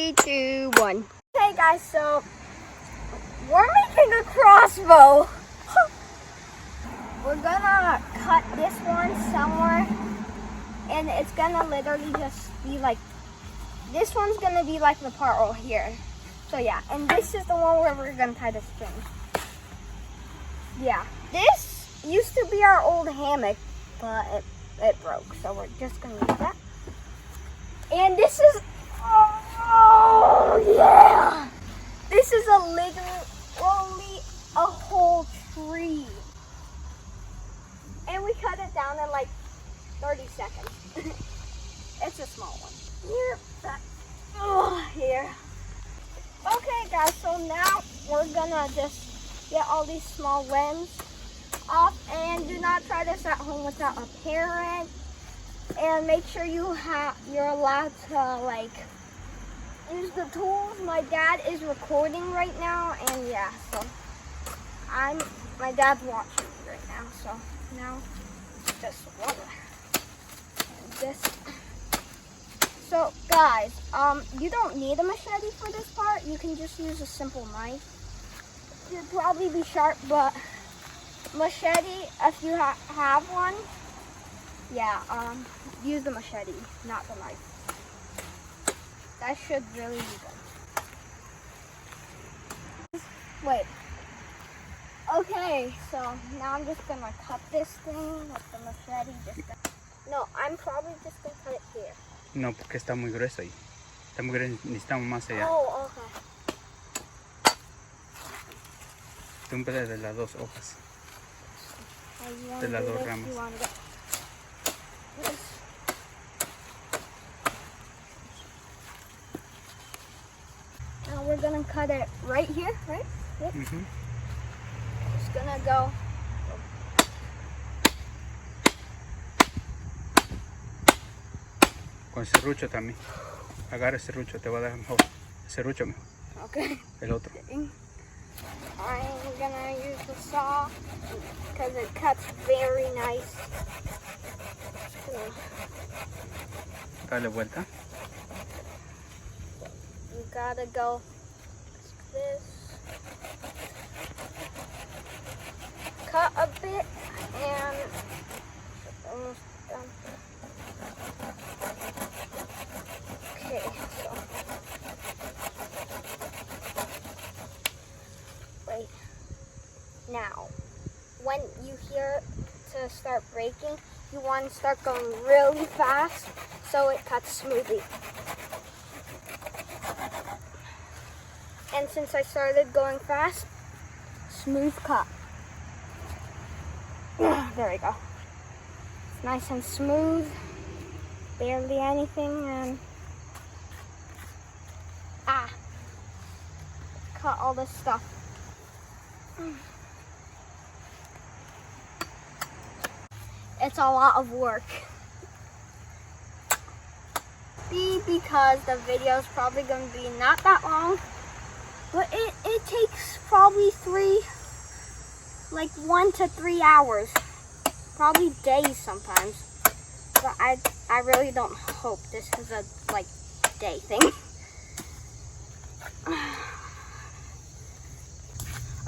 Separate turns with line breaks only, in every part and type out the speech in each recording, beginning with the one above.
3, 2, 1. Hey guys, so we're making a crossbow. We're gonna cut this one somewhere, and it's gonna literally just be like, this one's gonna be like the part right here. So yeah, and this is the one where we're gonna tie the string. Yeah, this used to be our old hammock, but it broke, so we're just gonna use that. And this is, oh yeah, this is literally a whole tree. And we cut it down in like 30 seconds. It's a small one. Here. Okay guys, so now we're gonna just get all these small limbs off, and do not try this at home without a parent. And make sure you're allowed to like use the tools. My dad is recording right now, and yeah, so my dad's watching me right now, so now just one and this. So guys, you don't need a machete for this part. You can just use a simple knife. It'd probably be sharp, but machete, if you have one, yeah, use the machete, not the knife. That should really be good. Wait. Okay, so now I'm just gonna cut this thing with the machete. No, I'm probably just gonna cut it here.
No, porque está muy grueso ahí. Está muy grueso, necesitamos más allá.
Oh, okay.
Túmbale de las dos hojas. De las dos ramas. Now we're gonna cut it right here, right? Yep. Just gonna go. Con serrucho también. Agarra el serrucho, te va a dar mejor. El serrucho mejor.
Okay.
El otro.
I'm gonna use the saw because it cuts very nice.
Dale vuelta.
You gotta go like this. Cut a bit and almost done. Okay, so wait. Now, when you hear it to start breaking, you want to start going really fast so it cuts smoothly. And since I started going fast, smooth cut. There we go. It's nice and smooth, barely anything, and cut all this stuff. It's a lot of work. Because the video is probably going to be not that long, but it takes probably 1 to 3 hours, probably days sometimes. But I really don't hope this is a day thing.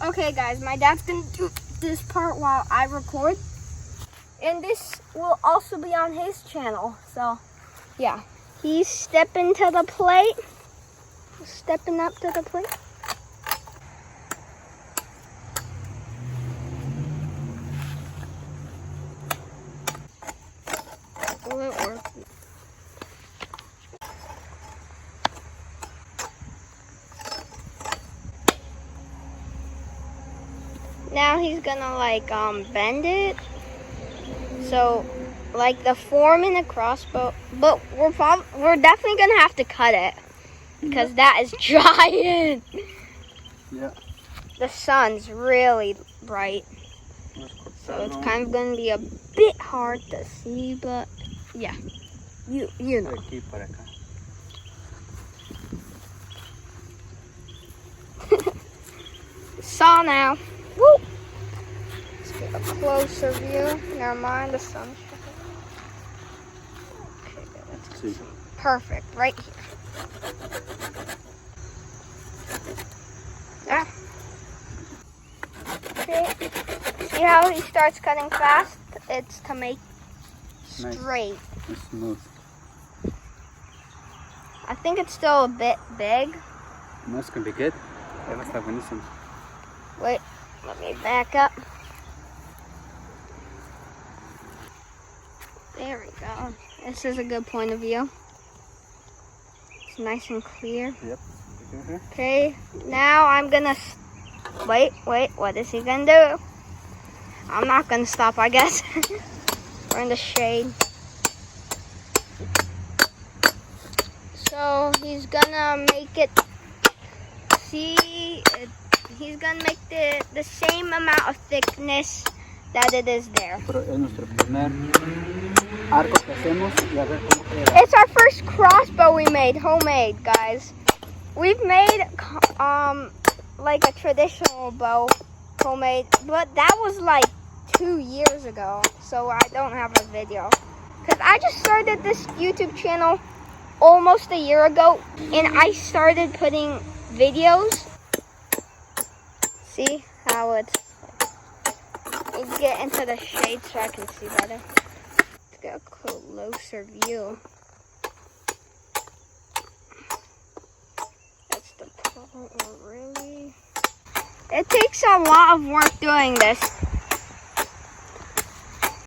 Okay guys, my dad's gonna do this part while I record, and this will also be on his channel. So yeah, he's stepping to the plate, stepping up to the plate. Will it work? Now he's gonna bend it, so like the form in the crossbow, but we're definitely gonna have to cut it because that is giant.
Yeah.
The sun's really bright, so it's kind of gonna be a bit hard to see, but yeah, you know. Saw now. Woo! Let's get a closer view. Never mind, the sun's shining. Okay, that's perfect, right here. See how he starts cutting fast? It's to make
Nice.
straight.
It's smooth.
I think it's still a bit big.
No, it's gonna be good. Va a estar buenísimo.
Wait, let me back up. There we go. This is a good point of view. It's nice and clear.
Yep. Okay.
Okay, now I'm gonna wait, what is he gonna do? I'm not gonna stop, I guess. We're in the shade. So he's gonna make it, he's gonna make the same amount of thickness that it is there.
Pero es nuestro primer arco que hacemos y a ver cómo queda.
It's our first crossbow we made, homemade, guys. We've made like a traditional bow, homemade, but that was like 2 years ago, so I don't have a video. Because I just started this YouTube channel almost a year ago, and I started putting videos. See how it's, let me get into the shade so I can see better. Let's get a closer view. That's the problem, really. It takes a lot of work doing this.